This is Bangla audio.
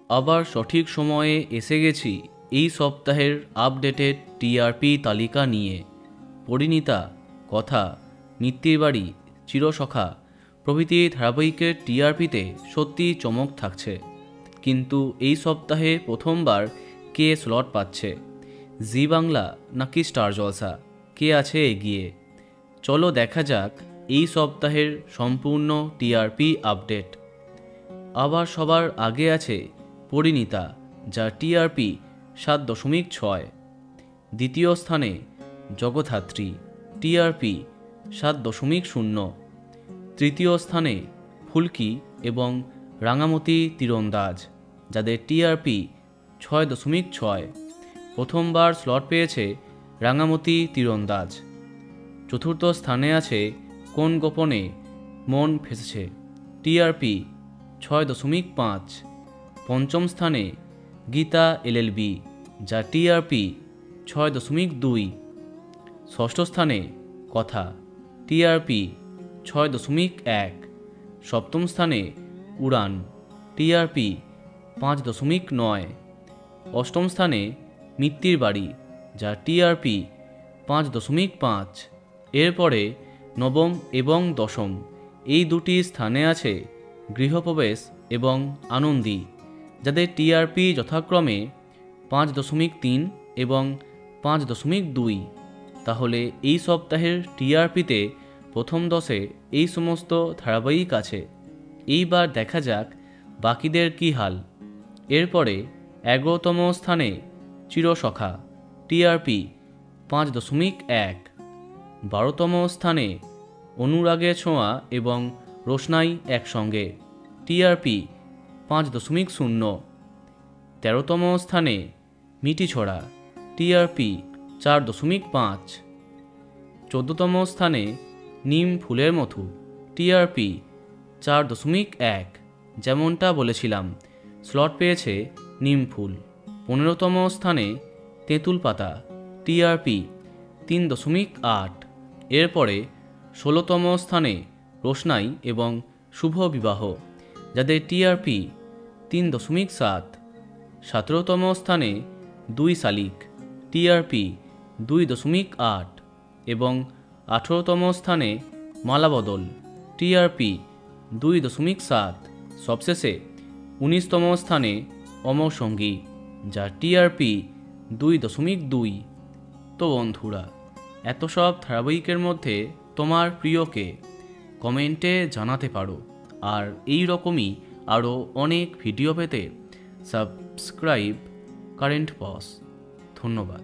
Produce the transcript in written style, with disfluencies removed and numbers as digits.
আবার সঠিক সময়ে এসে গেছি এই সপ্তাহের আপডেটেড টিআরপি তালিকা নিয়ে। পরিণীতা, কথা, মিত্তির বাড়ি, চিরসখা প্রভৃতি ধারাবাহিকের টিআরপিতে সত্যি চমক থাকছে। কিন্তু এই সপ্তাহে প্রথমবার কে স্লট পাচ্ছে, জি বাংলা নাকি স্টার জলসা, কে আছে এগিয়ে? চলো দেখা যাক এই সপ্তাহের সম্পূর্ণ টিআরপি আপডেট। আবার সবার আগে আছে পরিণীতা, যার টিআরপি 7.6। দ্বিতীয় স্থানে জগদ্ধাত্রী, টিআরপি 7.0। তৃতীয় স্থানে ফুলকি এবং রাঙামতি তীরন্দাজ, যাদের টিআরপি 6.6। প্রথমবার স্লট পেয়েছে রাঙামতি তীরন্দাজ। চতুর্থ স্থানে আছে কোন গোপনে মন ফেসেছে, টিআরপি 6.5। পঞ্চম স্থানে গীতা এলএলবি, যা টিআরপি 6.2। ষষ্ঠ স্থানে কথা, টিআরপি 6.1। সপ্তম স্থানে উড়ান, টিআরপি 5.9। অষ্টম স্থানে মিত্তির বাড়ি, যা টিআরপি 5.5। এরপরে নবম এবং দশম এই দুটি স্থানে আছে গৃহপ্রবেশ এবং আনন্দী, যাদের টিআরপি যথাক্রমে 5.3 এবং 5.2। তাহলে এই সপ্তাহের টিআরপিতে প্রথম 10-এ এই সমস্ত ধারাবাহিক আছে। এইবার দেখা যাক বাকিদের কী হাল। এরপরে 11তম স্থানে চিরসখা, টিআরপি 5.1। 12তম স্থানে অনুরাগের ছোঁয়া এবং রোশনাই একসঙ্গে, টিআরপি 5.0। 13তম স্থানে মিটিছড়া, টিআরপি 4.5। 14তম স্থানে নিম ফুলের মধু, টিআরপি 4.1। যেমনটা বলেছিলাম, স্লট পেয়েছে নিম ফুল। 15তম স্থানে তেঁতুল পাতা, টিআরপি 3.8। এরপরে 16তম স্থানে রোশনাই এবং শুভ বিবাহ, যাদের টিআরপি 3.7। 17তম স্থানে দুই শালিক, টিআরপি 2.8 এবং 18তম স্থানে মালাবদল, টিআরপি 2.7। সবশেষে 19তম স্থানে অমর সঙ্গী, যার টিআরপি 2.2। তো বন্ধুরা, এত সব ধারাবাহিকের মধ্যে তোমার প্রিয়কে কমেন্টে জানাতে পারো। আর এই রকমই আরও অনেক ভিডিও পেতে সাবস্ক্রাইব কারেন্ট বস। ধন্যবাদ।